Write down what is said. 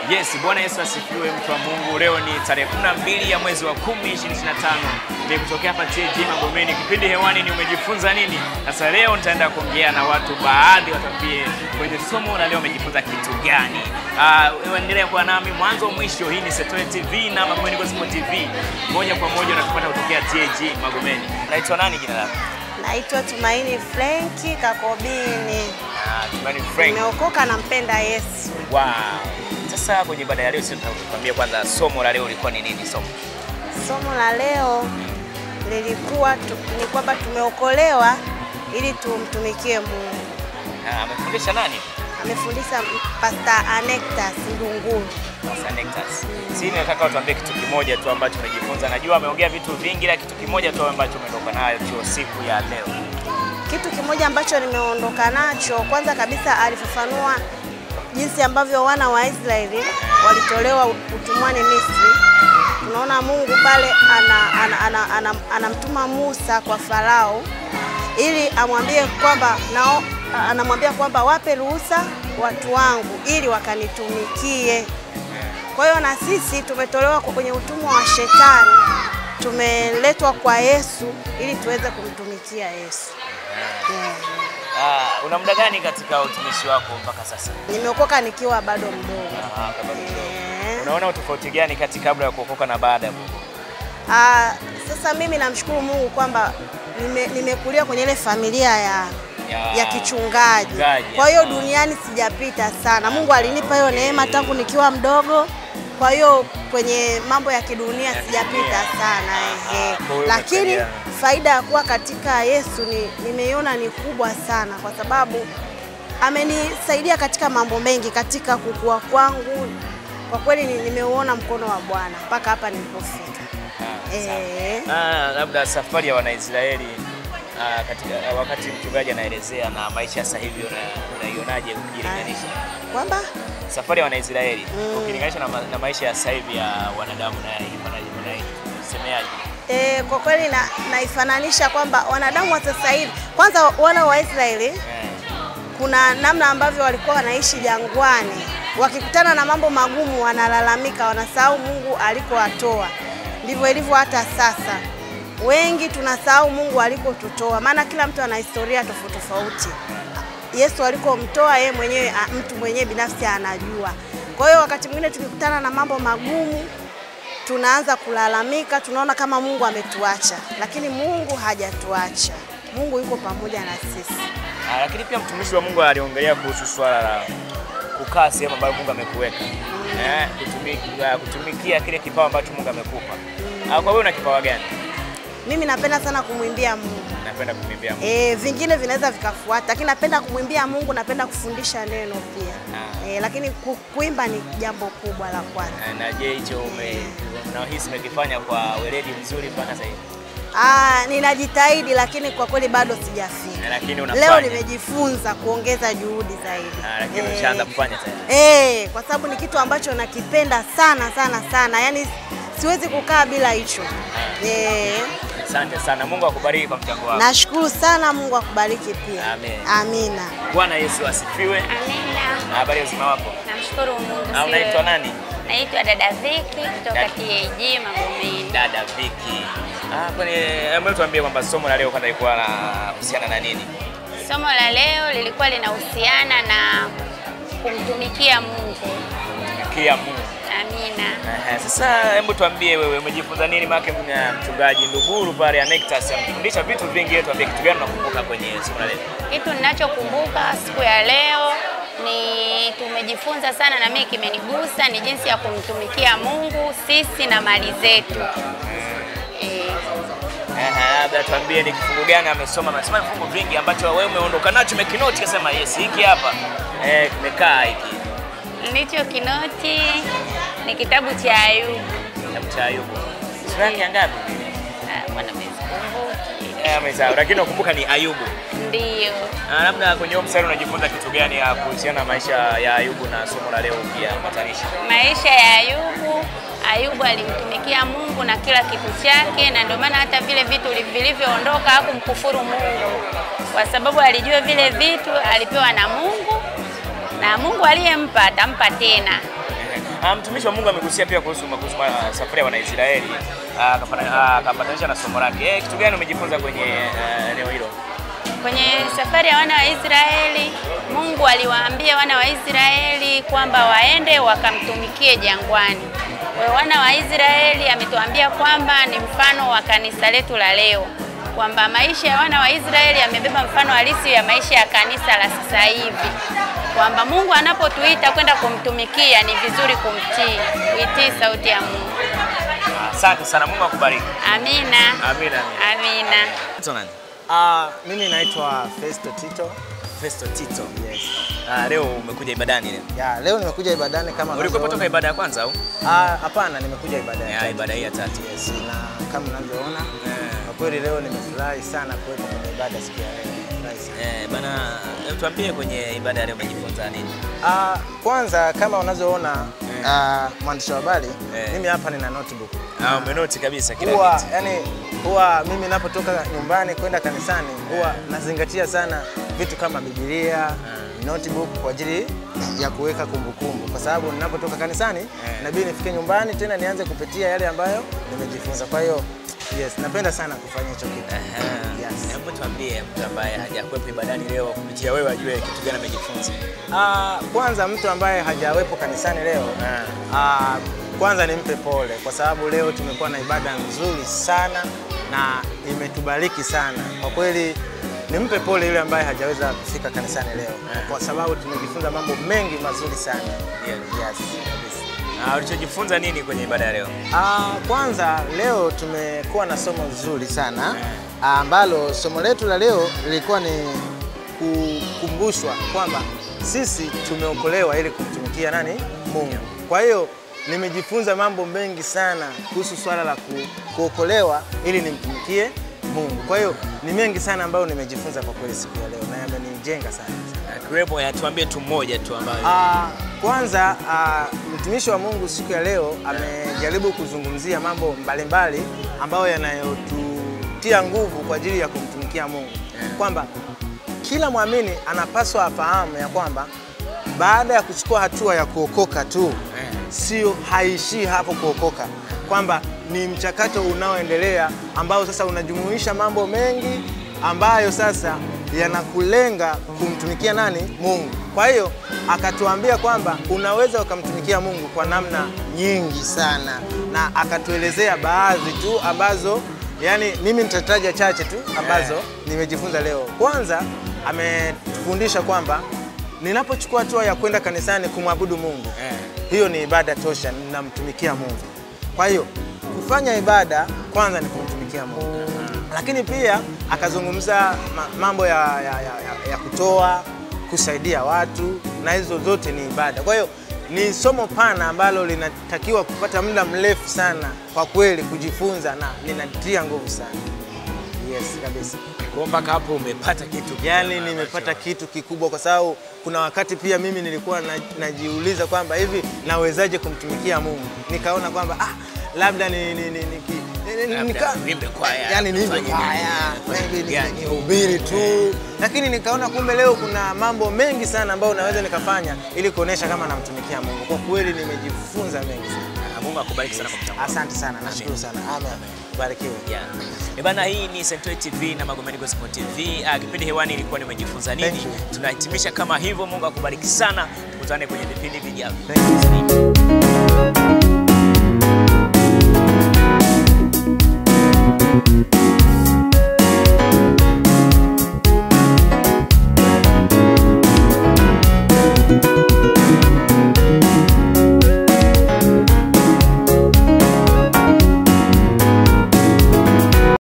Yes, Bwana Yesu asifiwe mtu wa Mungu. Leo ni tarehe 12 ya mwezi wa 10 2025. Ni kutokea hapa TAG Magomeni. Kipindi hewani ni umejifunza nini? Sasa leo nitaenda kuongea na watu baadhi watapie kwenye somo la leo umejifunza kitu gani. Endelea kuwa nami mwanzo mwisho. Hii ni Setole TV na Magomeni Gospel TV. Moja kwa moja unatupata kutokea TAG Magomeni. Naitwa nani jina lako? Naitwa Tumaini Frenki Kakobini. Tumaini Frank. Nimeokoka na mpenda Yesu. Wow. Sasa kwenye ibada ya leo tunakwambia kwanza somo la leo lilikuwa ni nini somo? Somo la leo lilikuwa ni kwamba tumeokolewa ili tumtumikie Mungu. Amefundisha nani? Amefundisha Pastor Anectas Ndunguru. Pastor Anectas. Sisi nataka utuambie kitu kimoja tu ambacho tumejifunza. Najua ameongea vitu vingi ila kitu kimoja tu ambacho umeondoka nayo siku ya leo. Kitu kimoja ambacho nimeondoka nacho, kwanza kabisa alifafanua jinsi ambavyo wana wa Israeli walitolewa utumwani Misri. Tunaona Mungu pale anamtuma Musa kwa Farao ili anamwambia kwamba wape ruhusa watu wangu ili wakanitumikie. Kwa hiyo na sisi tumetolewa kwenye utumwa wa shetani, tumeletwa kwa Yesu ili tuweze kumtumikia Yesu. Una muda gani katika utumishi wako mpaka sasa? Nimeokoka nikiwa bado mdogo. Unaona utofauti gani kati kabla ya kuokoka na baada ya kuokoka? Sasa mimi namshukuru Mungu kwamba nimekulia kwenye ile familia ya kichungaji. Kwa hiyo duniani sijapita sana. Mungu alinipa hiyo neema tangu nikiwa mdogo. Kwa hiyo kwenye mambo ya kidunia sijapita sana. Lakini faida ya kuwa katika Yesu nimeiona ni kubwa sana, kwa sababu amenisaidia katika mambo mengi katika kukua kwangu. Kwa kweli nimeuona mkono wa Bwana mpaka hapa nilipofika. Labda safari ya Wanaisraeli katika wakati mchungaji anaelezea na maisha sasa hivi unaionaje ukilinganisha? Kwamba safari ya Wanaisraeli ukilinganisha na maisha ya sasa hivi ya wanadamu na semeaje? Kwa kweli naifananisha kwamba wanadamu wa sasa hivi, kwanza wana wa Israeli kuna namna ambavyo walikuwa wanaishi jangwani, wakikutana na mambo magumu wanalalamika, wanasahau Mungu alikowatoa. Ndivyo ilivyo hata sasa. Wengi tunasahau Mungu alikotutoa, maana kila mtu ana historia tofauti. Yesu alikomtoa yeye mwenyewe, mtu mwenyewe binafsi anajua. Kwa hiyo wakati mwingine tukikutana na mambo magumu tunaanza kulalamika, tunaona kama Mungu ametuacha, lakini Mungu hajatuacha. Mungu yuko pamoja na sisi. Lakini pia mtumishi wa Mungu aliongelea kuhusu swala la kukaa sehemu ambayo Mungu amekuweka. Kutumikia kile kipawa ambacho Mungu amekupa. Kwa wewe una kipawa gani? Mimi napenda sana kumwimbia Mungu. Napenda kumwimbia Mungu. Vingine vinaweza vikafuata, lakini napenda kumwimbia Mungu, napenda kufundisha neno pia. Lakini kuimba ni jambo kubwa la kwanza. Na je, hicho unahisi umekifanya kwa weledi mzuri mpaka sasa hivi? Ninajitahidi lakini kwa kweli bado sijafika. Lakini unafanya. Leo nimejifunza kuongeza juhudi zaidi. Lakini ushaanza kufanya tayari. Kwa sababu ni kitu ambacho nakipenda sana. Yaani siwezi kukaa bila hicho. Asante sana. Mungu akubariki kwa mchango wako. Nashukuru sana, Mungu akubariki pia. Amen. Amina. Bwana Yesu asifiwe. Amina. Habari ya uzima wako? Namshukuru Mungu. Unaitwa nani? Naitwa dada Viki kutoka TAG Magomeni. Dada Viki. Hebu tuambie kwamba somo la leo kwanza ilikuwa kuhusiana na nini? Somo la leo lilikuwa linahusiana na kumtumikia Mungu. Kumtumikia Mungu. Amina. Sasa hebu tuambie wewe umejifunza nini? Maana mchungaji Ndunguru pale Anectas amefundisha vitu vingi, tuambie kitu gani unakumbuka kwenye somo la leo? Kitu ninachokumbuka siku ya leo ni tumejifunza sana, na mimi kimenigusa, ni jinsi ya kumtumikia Mungu sisi na mali zetu. Labda tuambie ni kifungu gani amesoma. Amesema vifungu vingi ambacho wewe umeondoka nacho umekinoti kasema yes hiki hapa kimekaa hiki. Nilicho kinoti ni kitabu cha Ayubu. Kitabu cha Ayubu. Sura yake ngapi? Bwana msikumbuki. Amesahau, lakini nakumbuka ni Ayubu. Ndio. Labda kwenye huo mstari unajifunza kitu gani kuhusiana na maisha ya Ayubu na somo la leo pia matanisha? Maisha ya Ayubu alimtumikia Mungu na kila kitu chake, na ndio maana hata vile vitu vilivyoondoka hakumkufuru Mungu, kwa sababu alijua vile vitu alipewa na Mungu, na Mungu aliyempa atampa tena. Mtumishi wa Mungu amegusia pia kuhusu safari ya Wanaisraeli, akapatanisha na somo lake. Kitu gani umejifunza kwenye eneo hilo? Kwenye safari ya wana wa Israeli, Mungu aliwaambia wana wa Israeli kwamba waende wakamtumikie jangwani. Kwa wana wa Israeli ametuambia kwamba ni mfano wa kanisa letu la leo, kwamba maisha ya wana wa Israeli yamebeba mfano halisi ya maisha ya kanisa la sasa hivi, kwamba Mungu anapotuita kwenda kumtumikia ni vizuri kumtii, kuitii sauti ya Mungu. Asante sana, Mungu akubariki. Amina. Amina. Amina. Mimi naitwa Festo Tito. Festo Tito. Yes. Leo umekuja ibadani leo? Ya, leo nimekuja ibadani kama ulikuwa kutoka ibada ya kwanza au? Hapana, nimekuja ibada ya tatu. Ibada hii ya tatu. Yes. Na kama unavyoona, kwa kweli leo nimefurahi sana kuwepo kwenye ibada siku ya leo. Bana, tuambie kwenye ibada leo umejifunza nini? Kwanza kama unavyoona mwandishi wa habari, mimi hapa nina notebook. Umenoti kabisa kila kitu. Yani huwa mimi ninapotoka nyumbani kwenda kanisani huwa nazingatia sana vitu kama Biblia, notebook kwa ajili ya kuweka kumbukumbu, kwa sababu ninapotoka kanisani inabidi nifike nyumbani tena nianze kupitia yale ambayo nimejifunza. Kwa hiyo yes, napenda sana kufanya hicho kitu. Yes. Hebu tuambie mtu ambaye hajakuwepo ibadani leo kupitia wewe ajue kitu gani amejifunza. Kwanza mtu ambaye hajawepo kanisani leo, kwanza nimpe pole kwa sababu leo tumekuwa na ibada nzuri sana na imetubariki sana. Kwa kweli nimpe pole yule ambaye hajaweza kufika kanisani leo, kwa sababu tumejifunza mambo mengi mazuri sana. Yes. Ulichojifunza nini kwenye ibada ya leo? Kwanza leo tumekuwa na somo zuri sana ambalo somo letu la leo lilikuwa ni kukumbushwa kwamba sisi tumeokolewa ili kumtumikia nani? Mungu. Kwa hiyo nimejifunza mambo mengi sana kuhusu swala la kuokolewa ili nimtumikie Mungu. Kwa hiyo ni mengi sana ambayo nimejifunza kwa kweli siku ya leo na yamenijenga sana. Kiwepo tuambie tu moja tu ambayo. Kwanza mtumishi wa Mungu siku ya leo amejaribu kuzungumzia mambo mbalimbali ambayo yanayotutia nguvu kwa ajili ya kumtumikia Mungu. Kwamba kila muamini anapaswa afahamu ya kwamba baada ya kuchukua hatua ya kuokoka tu, sio haishii hapo kuokoka, kwamba ni mchakato unaoendelea ambao sasa unajumuisha mambo mengi ambayo sasa yanakulenga kumtumikia nani? Mungu. Kwa hiyo akatuambia kwamba unaweza ukamtumikia Mungu kwa namna nyingi sana, na akatuelezea baadhi tu ambazo, yani mimi nitataja chache tu ambazo nimejifunza leo. Kwanza ametufundisha kwamba ninapochukua hatua ya kwenda kanisani kumwabudu Mungu, hiyo ni ibada tosha, ninamtumikia Mungu. Kwa hiyo kufanya ibada kwanza ni kumtumikia Mungu. Lakini pia akazungumza mambo ya kutoa, kusaidia watu, na hizo zote ni ibada. Kwa hiyo ni somo pana ambalo linatakiwa kupata muda mrefu sana kwa kweli kujifunza, na linatia nguvu sana. Yes, kabisa. Kwa mpaka hapo umepata kitu. Yani nimepata kitu kikubwa, kwa sababu kuna wakati pia mimi nilikuwa najiuliza kwamba hivi nawezaje kumtumikia Mungu. Nikaona kwamba labda niimbe kwaya. Yani niimbe kwaya, nihubiri tu. Lakini nikaona kumbe leo kuna mambo mengi sana ambayo naweza nikafanya ili kuonesha kama namtumikia Mungu. Kwa kweli nimejifunza mengi sana. Mungu akubariki sana kwa mchango. Asante sana, nashukuru sana. Amen. Barikiwe. Bana, hii ni Central TV na Magomeni Gospel TV. Kipindi hewani ilikuwa nimejifunza nini. Tunahitimisha kama hivyo. Mungu akubariki sana. Tukutane kwenye vipindi vijavyo.